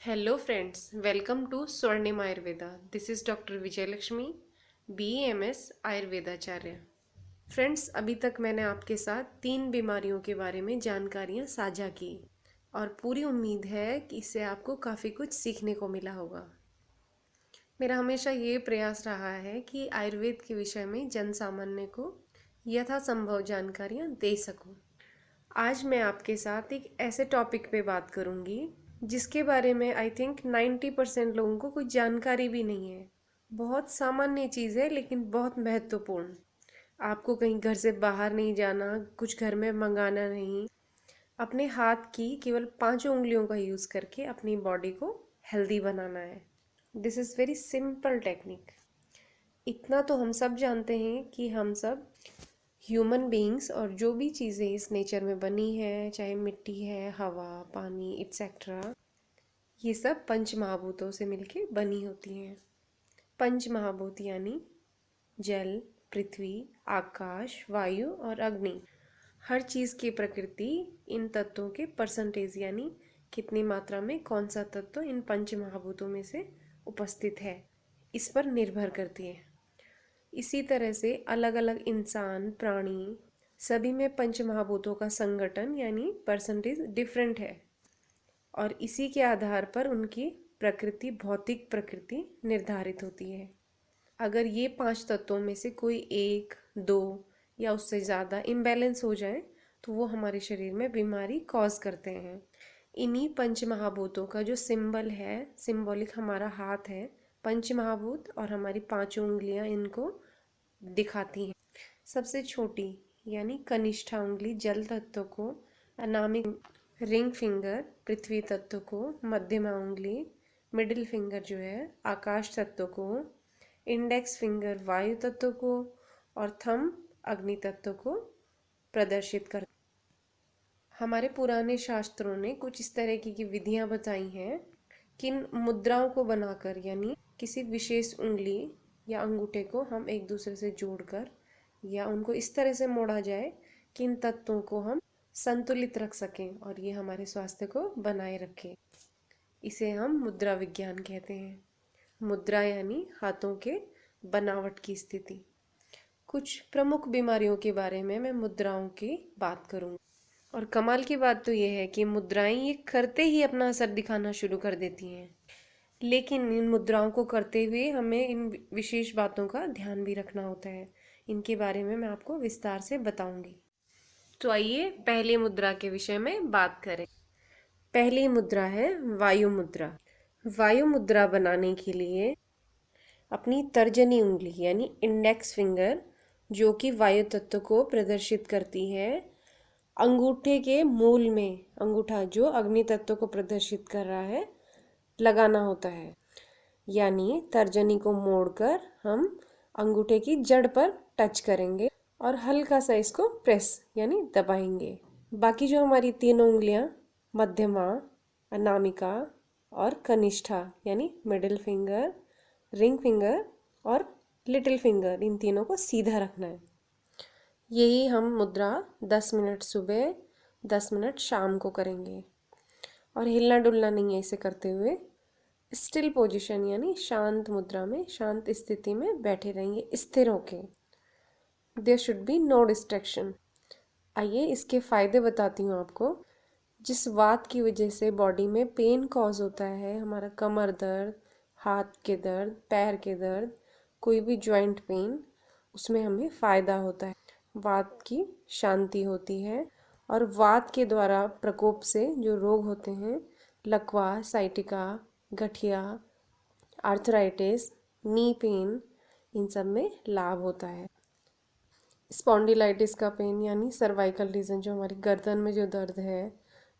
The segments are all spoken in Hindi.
Hello friends, welcome to Swarnim Ayurveda. This is Dr. Vijay Lakshmi, BEMS आयुर्वेदाचार्य। फ्रेंड्स, अभी तक मैंने आपके साथ 3 बीमारियों के बारे में जानकारियाँ साझा की और पूरी उम्मीद है कि इससे आपको काफ़ी कुछ सीखने को मिला होगा। मेरा हमेशा ये प्रयास रहा है कि आयुर्वेद के विषय में जन सामान्य को यथासंभव जानकारियाँ दे सकूँ। आज मैं आपके साथ एक ऐसे टॉपिक पे बात करूंगी जिसके बारे में आई थिंक 90% लोगों को कोई जानकारी भी नहीं है। बहुत सामान्य चीज़ है लेकिन बहुत महत्वपूर्ण। आपको कहीं घर से बाहर नहीं जाना, कुछ घर में मंगाना नहीं। अपने हाथ की केवल 5 उंगलियों का यूज़ करके अपनी बॉडी को हेल्दी बनाना है। This is very simple technique. इतना तो हम सब जानते हैं कि हम सब ह्यूमन बीइंग्स और जो भी चीज़ें इस नेचर में बनी है, चाहे मिट्टी है, हवा, पानी एट्सेट्रा, ये सब पंच महाभूतों से मिलके बनी होती हैं। पंच महाभूत यानी जल, पृथ्वी, आकाश, वायु और अग्नि। हर चीज़ की प्रकृति इन तत्वों के परसेंटेज यानी कितनी मात्रा में कौन सा तत्व इन पंच महाभूतों में से उपस्थित है, इस पर निर्भर करती है। इसी तरह से अलग अलग इंसान, प्राणी, सभी में पंच महाभूतों का संगठन यानी परसेंटेज डिफरेंट है और इसी के आधार पर उनकी प्रकृति, भौतिक प्रकृति निर्धारित होती है। अगर ये 5 तत्वों में से कोई एक, दो या उससे ज़्यादा इम्बैलेंस हो जाए तो वो हमारे शरीर में बीमारी कॉज करते हैं। इन्हीं पंच महाभूतों का जो सिंबल है, सिंबॉलिक हमारा हाथ है, पंच महाभूत और हमारी 5 उंगलियां इनको दिखाती हैं। सबसे छोटी यानी कनिष्ठा उंगली जल तत्व को, अनामिक रिंग फिंगर पृथ्वी तत्व को, मध्यमा उंगली मिडिल फिंगर जो है आकाश तत्व को, इंडेक्स फिंगर वायु तत्व को और थंब अग्नि तत्व को प्रदर्शित कर। हमारे पुराने शास्त्रों ने कुछ इस तरह की विधियां बताई हैं किन मुद्राओं को बनाकर यानी किसी विशेष उंगली या अंगूठे को हम एक दूसरे से जोड़कर या उनको इस तरह से मोड़ा जाए कि इन तत्वों को हम संतुलित रख सकें और ये हमारे स्वास्थ्य को बनाए रखें। इसे हम मुद्रा विज्ञान कहते हैं। मुद्रा यानी हाथों के बनावट की स्थिति। कुछ प्रमुख बीमारियों के बारे में मैं मुद्राओं की बात करूँगी और कमाल की बात तो ये है कि मुद्राएं ये करते ही अपना असर दिखाना शुरू कर देती हैं। लेकिन इन मुद्राओं को करते हुए हमें इन विशेष बातों का ध्यान भी रखना होता है। इनके बारे में मैं आपको विस्तार से बताऊंगी। तो आइए पहली मुद्रा के विषय में बात करें। पहली मुद्रा है वायु मुद्रा। वायु मुद्रा बनाने के लिए अपनी तर्जनी उंगली यानी इंडेक्स फिंगर, जो कि वायु तत्व को प्रदर्शित करती है, अंगूठे के मूल में, अंगूठा जो अग्नि तत्व को प्रदर्शित कर रहा है, लगाना होता है। यानी तर्जनी को मोड़कर हम अंगूठे की जड़ पर टच करेंगे और हल्का सा इसको प्रेस यानी दबाएंगे। बाकी जो हमारी 3 उंगलियां मध्यमा, अनामिका और कनिष्ठा यानी मिडिल फिंगर, रिंग फिंगर और लिटिल फिंगर, इन तीनों को सीधा रखना है। यही हम मुद्रा 10 मिनट सुबह, 10 मिनट शाम को करेंगे और हिलना डुलना नहीं है। इसे करते हुए स्टिल पोजीशन यानी शांत मुद्रा में, शांत स्थिति में बैठे रहेंगे स्थिर होके। There should be no distraction. आइए इसके फ़ायदे बताती हूँ आपको। जिस वात की वजह से बॉडी में पेन कॉज होता है, हमारा कमर दर्द, हाथ के दर्द, पैर के दर्द, कोई भी जॉइंट पेन, उसमें हमें फ़ायदा होता है। वात की शांति होती है और वात के द्वारा प्रकोप से जो रोग होते हैं, लकवा, साइटिका, गठिया, आर्थराइटिस, नी पेन, इन सब में लाभ होता है। स्पॉन्डिलाइटिस का पेन यानी सर्वाइकल रीजन, जो हमारी गर्दन में जो दर्द है,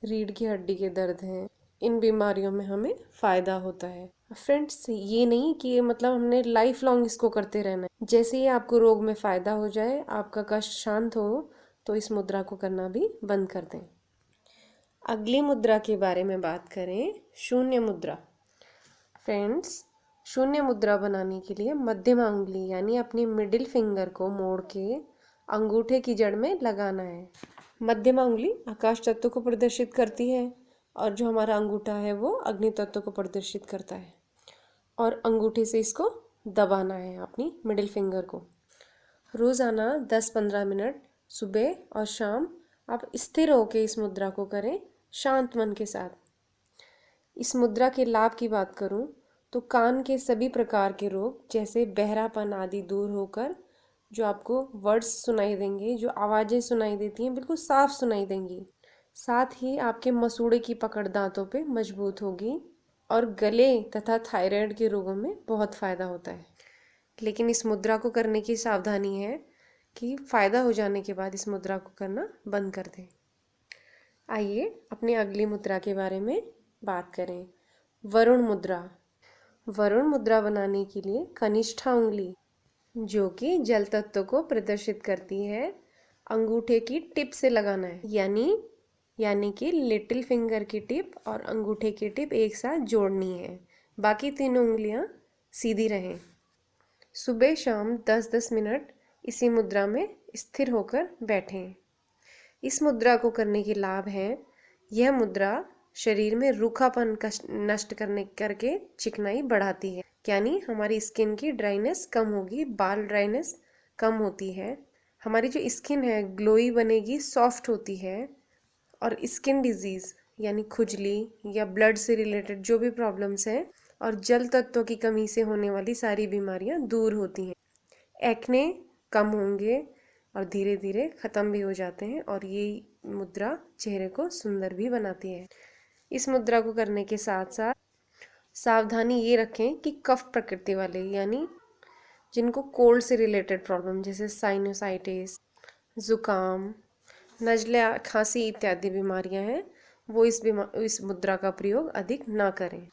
रीढ़ की हड्डी के दर्द हैं, इन बीमारियों में हमें फ़ायदा होता है। फ्रेंड्स, ये नहीं कि मतलब हमने लाइफ लॉन्ग इसको करते रहना है। जैसे ही आपको रोग में फ़ायदा हो जाए, आपका कष्ट शांत हो, तो इस मुद्रा को करना भी बंद कर दें। अगली मुद्रा के बारे में बात करें, शून्य मुद्रा। फ्रेंड्स, शून्य मुद्रा बनाने के लिए मध्यमा उंगली यानी अपनी मिडिल फिंगर को मोड़ के अंगूठे की जड़ में लगाना है। मध्यमा उंगली आकाश तत्व को प्रदर्शित करती है, और जो हमारा अंगूठा है वो अग्नि तत्व को प्रदर्शित करता है। और अंगूठे से इसको दबाना है अपनी मिडिल फिंगर को। रोज़ाना 10-15 मिनट सुबह और शाम आप स्थिर होकर इस मुद्रा को करें, शांत मन के साथ। इस मुद्रा के लाभ की बात करूं तो कान के सभी प्रकार के रोग जैसे बहरापन आदि दूर होकर जो आपको वर्ड्स सुनाई देंगे, जो आवाज़ें सुनाई देती हैं, बिल्कुल साफ सुनाई देंगी। साथ ही आपके मसूड़े की पकड़ दांतों पे मजबूत होगी और गले तथा थायराइड के रोगों में बहुत फ़ायदा होता है। लेकिन इस मुद्रा को करने की सावधानी है कि फ़ायदा हो जाने के बाद इस मुद्रा को करना बंद कर दें। आइए अपनी अगली मुद्रा के बारे में बात करें। वरुण मुद्रा। वरुण मुद्रा बनाने के लिए कनिष्ठा उंगली, जो कि जल तत्व को प्रदर्शित करती है, अंगूठे की टिप से लगाना है। यानी कि लिटिल फिंगर की टिप और अंगूठे की टिप एक साथ जोड़नी है। बाकी तीनों उंगलियां सीधी रहें। सुबह शाम 10-10 मिनट इसी मुद्रा में स्थिर होकर बैठें। इस मुद्रा को करने के लाभ हैं, यह मुद्रा शरीर में रूखापन नष्ट करके चिकनाई बढ़ाती है, यानी हमारी स्किन की ड्राइनेस कम होगी, बाल ड्राइनेस कम होती है, हमारी जो स्किन है ग्लोई बनेगी, सॉफ्ट होती है, और स्किन डिजीज़ यानी खुजली या ब्लड से रिलेटेड जो भी प्रॉब्लम्स हैं और जल तत्वों की कमी से होने वाली सारी बीमारियां दूर होती हैं। एक्ने कम होंगे और धीरे धीरे ख़त्म भी हो जाते हैं, और ये मुद्रा चेहरे को सुंदर भी बनाती है। इस मुद्रा को करने के साथ साथ सावधानी ये रखें कि कफ प्रकृति वाले, यानी जिनको कोल्ड से रिलेटेड प्रॉब्लम जैसे साइनोसाइटिस, ज़ुकाम, नज़ला, खांसी इत्यादि बीमारियां हैं, वो इस मुद्रा का प्रयोग अधिक ना करें।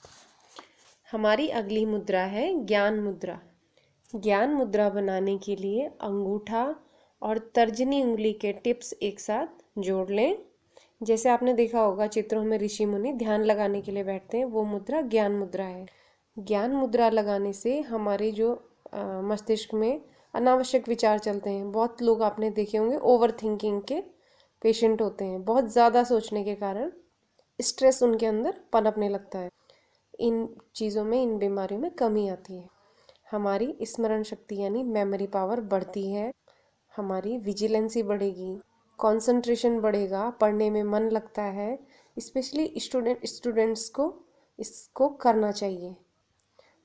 हमारी अगली मुद्रा है ज्ञान मुद्रा। ज्ञान मुद्रा बनाने के लिए अंगूठा और तर्जनी उंगली के टिप्स एक साथ जोड़ लें। जैसे आपने देखा होगा चित्रों में ऋषि मुनि ध्यान लगाने के लिए बैठते हैं, वो मुद्रा ज्ञान मुद्रा है। ज्ञान मुद्रा लगाने से हमारे जो मस्तिष्क में अनावश्यक विचार चलते हैं, बहुत लोग आपने देखे होंगे ओवर थिंकिंग के पेशेंट होते हैं, बहुत ज़्यादा सोचने के कारण स्ट्रेस उनके अंदर पनपने लगता है। इन चीज़ों में, इन बीमारियों में कमी आती है। हमारी स्मरण शक्ति यानी मेमोरी पावर बढ़ती है, हमारी विजिलेंसी बढ़ेगी, कंसंट्रेशन बढ़ेगा, पढ़ने में मन लगता है। स्पेशली स्टूडेंट्स को इसको करना चाहिए।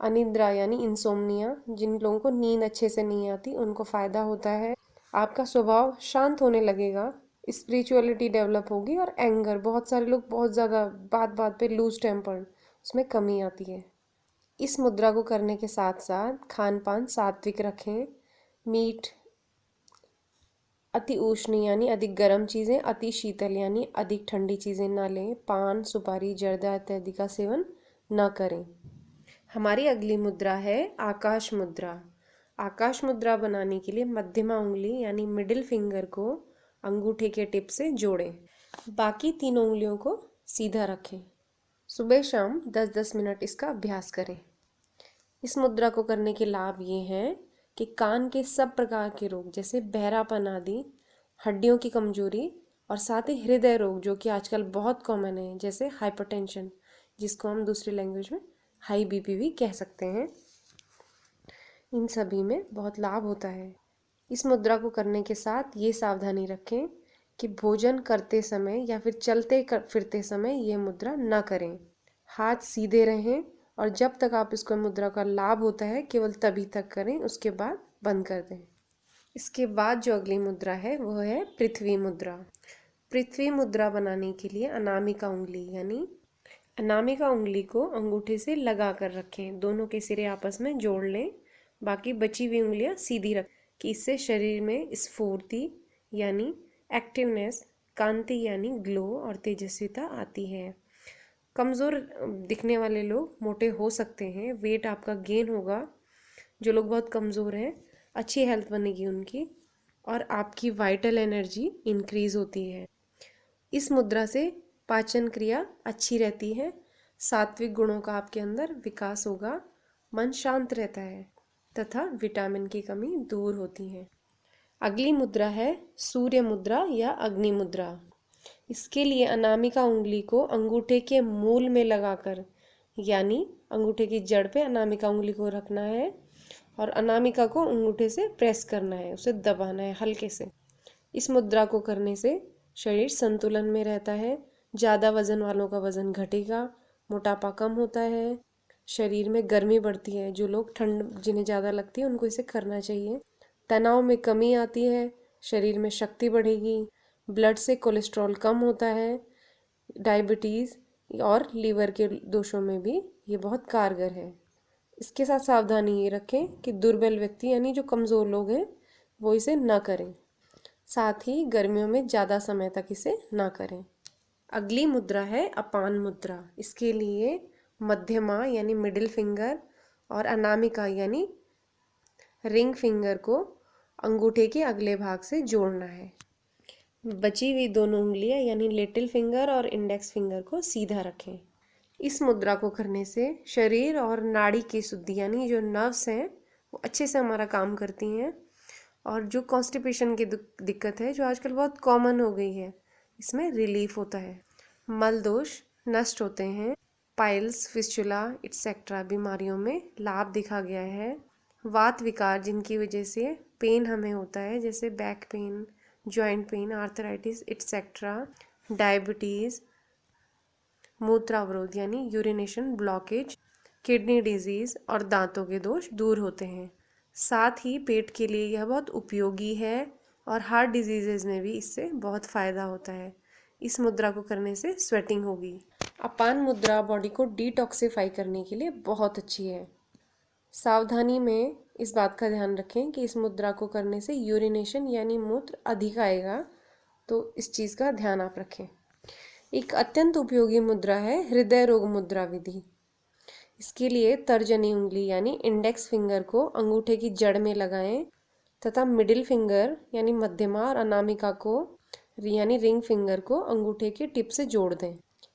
अनिद्रा यानी इंसोम्निया, जिन लोगों को नींद अच्छे से नहीं आती उनको फ़ायदा होता है। आपका स्वभाव शांत होने लगेगा, स्पिरिचुअलिटी डेवलप होगी, और एंगर, बहुत सारे लोग बहुत ज़्यादा बात बात पे लूज टेम्पर्ड, उसमें कमी आती है। इस मुद्रा को करने के साथ साथ खान पान सात्विक रखें। मीठ, अति उष्ण यानी अधिक गर्म चीज़ें, अति शीतल यानी अधिक ठंडी चीज़ें ना लें। पान, सुपारी, जर्दा इत्यादि का सेवन ना करें। हमारी अगली मुद्रा है आकाश मुद्रा। आकाश मुद्रा बनाने के लिए मध्यमा उंगली यानी मिडिल फिंगर को अंगूठे के टिप से जोड़ें। बाकी तीनों उंगलियों को सीधा रखें। सुबह शाम 10-10 मिनट इसका अभ्यास करें। इस मुद्रा को करने के लाभ ये हैं कि कान के सब प्रकार के रोग जैसे बहरापन आदि, हड्डियों की कमजोरी, और साथ ही हृदय रोग जो कि आजकल बहुत कॉमन है, जैसे हाइपरटेंशन, जिसको हम दूसरी लैंग्वेज में हाई बीपी भी कह सकते हैं, इन सभी में बहुत लाभ होता है। इस मुद्रा को करने के साथ ये सावधानी रखें कि भोजन करते समय या फिर चलते फिरते समय ये मुद्रा ना करें। हाथ सीधे रहें, और जब तक आप इसको मुद्रा का लाभ होता है केवल तभी तक करें, उसके बाद बंद कर दें। इसके बाद जो अगली मुद्रा है वो है पृथ्वी मुद्रा। पृथ्वी मुद्रा बनाने के लिए अनामिका उंगली यानी अनामिका उंगली को अंगूठे से लगा कर रखें, दोनों के सिरे आपस में जोड़ लें, बाकी बची हुई उंगलियां सीधी रखें, कि इससे शरीर में स्फूर्ति यानी एक्टिवनेस, कांति यानी ग्लो और तेजस्विता आती है। कमज़ोर दिखने वाले लोग मोटे हो सकते हैं, वेट आपका गेन होगा। जो लोग बहुत कमज़ोर हैं, अच्छी हेल्थ बनेगी उनकी, और आपकी वाइटल एनर्जी इंक्रीज़ होती है। इस मुद्रा से पाचन क्रिया अच्छी रहती है, सात्विक गुणों का आपके अंदर विकास होगा, मन शांत रहता है तथा विटामिन की कमी दूर होती है। अगली मुद्रा है सूर्य मुद्रा या अग्नि मुद्रा। इसके लिए अनामिका उंगली को अंगूठे के मूल में लगाकर, यानी अंगूठे की जड़ पे अनामिका उंगली को रखना है और अनामिका को अंगूठे से प्रेस करना है, उसे दबाना है हल्के से। इस मुद्रा को करने से शरीर संतुलन में रहता है, ज़्यादा वजन वालों का वजन घटेगा, मोटापा कम होता है, शरीर में गर्मी बढ़ती है। जो लोग ठंड जिन्हें ज़्यादा लगती है उनको इसे करना चाहिए। तनाव में कमी आती है, शरीर में शक्ति बढ़ेगी, ब्लड से कोलेस्ट्रॉल कम होता है, डायबिटीज़ और लीवर के दोषों में भी ये बहुत कारगर है। इसके साथ सावधानी ये रखें कि दुर्बल व्यक्ति यानी जो कमज़ोर लोग हैं वो इसे ना करें। साथ ही गर्मियों में ज़्यादा समय तक इसे ना करें। अगली मुद्रा है अपान मुद्रा। इसके लिए मध्यमा यानी मिडिल फिंगर और अनामिका यानी रिंग फिंगर को अंगूठे के अगले भाग से जोड़ना है। बची हुई दोनों उंगलियां यानी लिटिल फिंगर और इंडेक्स फिंगर को सीधा रखें। इस मुद्रा को करने से शरीर और नाड़ी की शुद्धि यानी जो नर्व्स हैं वो अच्छे से हमारा काम करती हैं, और जो कॉन्स्टिपेशन की दिक्कत है जो आजकल बहुत कॉमन हो गई है, इसमें रिलीफ होता है। मल दोष नष्ट होते हैं। पाइल्स, फिस्चुला एक्सेट्रा बीमारियों में लाभ दिखा गया है। वात विकार जिनकी वजह से पेन हमें होता है, जैसे back pain, joint pain, arthritis etcetera, diabetes, मूत्रावरोध यानी यूरिनेशन ब्लॉकेज, किडनी डिजीज़ और दांतों के दोष दूर होते हैं। साथ ही पेट के लिए यह बहुत उपयोगी है और हार्ट डिजीज़ेज़ में भी इससे बहुत फ़ायदा होता है। इस मुद्रा को करने से स्वेटिंग होगी। अपान मुद्रा बॉडी को डिटॉक्सिफाई करने के लिए बहुत अच्छी है। सावधानी में इस बात का ध्यान रखें कि इस मुद्रा को करने से यूरिनेशन यानी मूत्र अधिक आएगा, तो इस चीज़ का ध्यान आप रखें। एक अत्यंत उपयोगी मुद्रा है हृदय रोग मुद्रा विधि। इसके लिए तर्जनी उंगली यानी इंडेक्स फिंगर को अंगूठे की जड़ में लगाएं तथा मिडिल फिंगर यानी मध्यमा और अनामिका को यानी रिंग फिंगर को अंगूठे के टिप से जोड़ दें।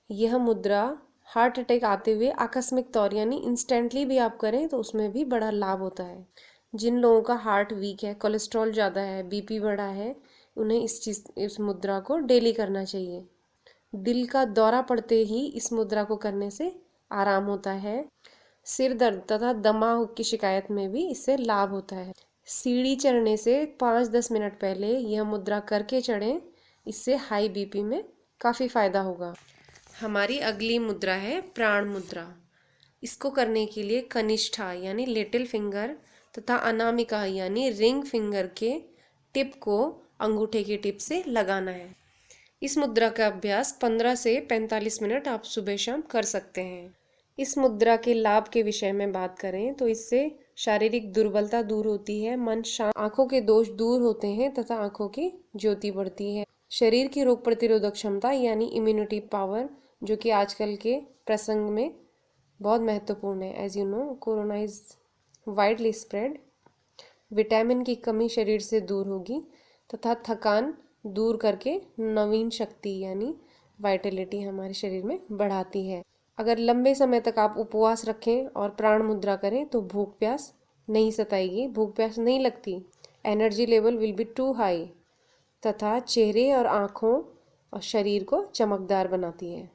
यह मुद्रा हार्ट अटैक आते हुए आकस्मिक तौर यानी इंस्टेंटली भी आप करें तो उसमें भी बड़ा लाभ होता है। जिन लोगों का हार्ट वीक है, कोलेस्ट्रॉल ज़्यादा है, बीपी बढ़ा है, उन्हें इस मुद्रा को डेली करना चाहिए। दिल का दौरा पड़ते ही इस मुद्रा को करने से आराम होता है। सिर दर्द तथा दमा की शिकायत में भी इससे लाभ होता है। सीढ़ी चढ़ने से 5-10 मिनट पहले यह मुद्रा करके चढ़ें, इससे हाई बीपी में काफ़ी फ़ायदा होगा। हमारी अगली मुद्रा है प्राण मुद्रा। इसको करने के लिए कनिष्ठा यानी लिटिल फिंगर तथा अनामिका यानी रिंग फिंगर के टिप को अंगूठे की टिप से लगाना है। इस मुद्रा का अभ्यास 15 से 45 मिनट आप सुबह शाम कर सकते हैं। इस मुद्रा के लाभ के विषय में बात करें तो इससे शारीरिक दुर्बलता दूर होती है, मन शांत, आंखों के दोष दूर होते हैं तथा आंखों की ज्योति बढ़ती है। शरीर की रोग प्रतिरोधक क्षमता यानी इम्यूनिटी पावर, जो कि आजकल के प्रसंग में बहुत महत्वपूर्ण है। As you know, corona is widely spread. Vitamin की कमी शरीर से दूर होगी तथा थकान दूर करके नवीन शक्ति यानी वाइटलिटी हमारे शरीर में बढ़ाती है। अगर लंबे समय तक आप उपवास रखें और प्राण मुद्रा करें तो भूख प्यास नहीं सताएगी, भूख प्यास नहीं लगती, energy level will be too high तथा चेहरे और आँखों और शरीर को चमकदार बनाती है।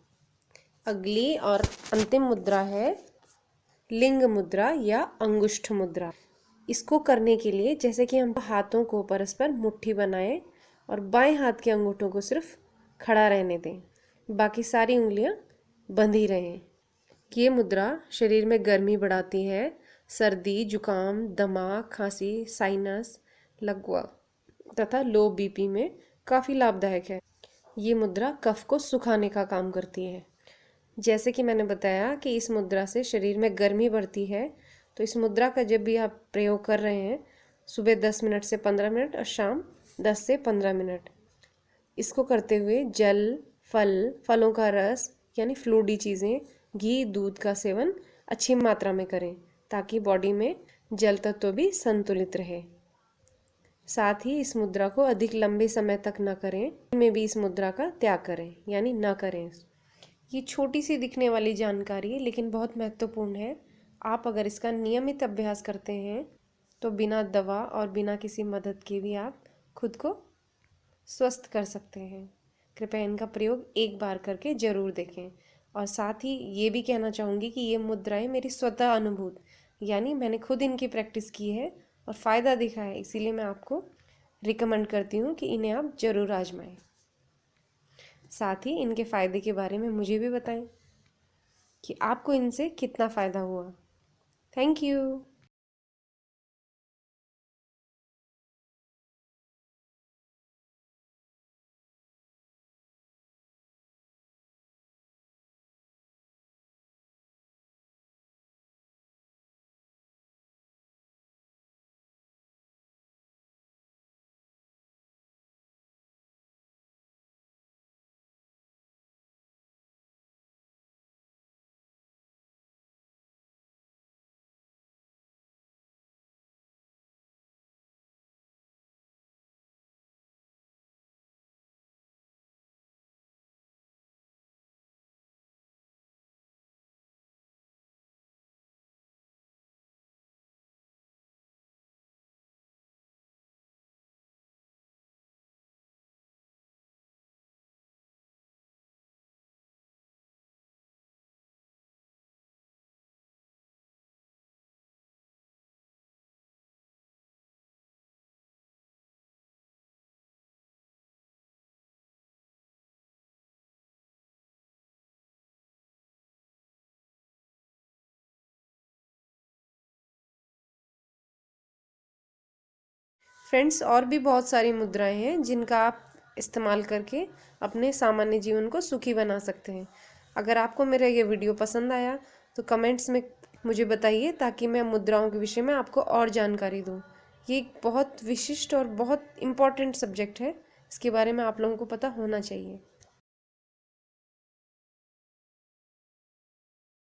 अगली और अंतिम मुद्रा है लिंग मुद्रा या अंगुष्ठ मुद्रा। इसको करने के लिए जैसे कि हम हाथों को परस्पर मुट्ठी बनाएं और बाएं हाथ के अंगूठों को सिर्फ खड़ा रहने दें, बाकी सारी उंगलियां बंधी रहें। ये मुद्रा शरीर में गर्मी बढ़ाती है, सर्दी, जुकाम, दमा, खांसी, साइनस, लकवा तथा लो बीपी में काफ़ी लाभदायक है। ये मुद्रा कफ को सुखाने का काम करती है। जैसे कि मैंने बताया कि इस मुद्रा से शरीर में गर्मी बढ़ती है, तो इस मुद्रा का जब भी आप प्रयोग कर रहे हैं, सुबह 10 मिनट से 15 मिनट और शाम 10 से 15 मिनट, इसको करते हुए जल, फलों का रस यानी फ्लूइडी चीज़ें, घी, दूध का सेवन अच्छी मात्रा में करें ताकि बॉडी में जल तत्व भी संतुलित रहे। साथ ही इस मुद्रा को अधिक लंबे समय तक न करें, में भी इस मुद्रा का त्याग करें यानी न करें। ये छोटी सी दिखने वाली जानकारी है लेकिन बहुत महत्वपूर्ण है। आप अगर इसका नियमित अभ्यास करते हैं तो बिना दवा और बिना किसी मदद के भी आप खुद को स्वस्थ कर सकते हैं। कृपया इनका प्रयोग एक बार करके ज़रूर देखें। और साथ ही ये भी कहना चाहूँगी कि ये मुद्राएं मेरी स्वतः अनुभूत, यानी मैंने खुद इनकी प्रैक्टिस की है और फ़ायदा दिखा है, इसीलिए मैं आपको रिकमेंड करती हूँ कि इन्हें आप ज़रूर आजमाएं। साथ ही इनके फ़ायदे के बारे में मुझे भी बताएं कि आपको इनसे कितना फ़ायदा हुआ। Thank you. फ्रेंड्स, और भी बहुत सारी मुद्राएं हैं जिनका आप इस्तेमाल करके अपने सामान्य जीवन को सुखी बना सकते हैं। अगर आपको मेरा ये वीडियो पसंद आया तो कमेंट्स में मुझे बताइए, ताकि मैं मुद्राओं के विषय में आपको और जानकारी दूँ। ये एक बहुत विशिष्ट और बहुत इम्पॉर्टेंट सब्जेक्ट है, इसके बारे में आप लोगों को पता होना चाहिए।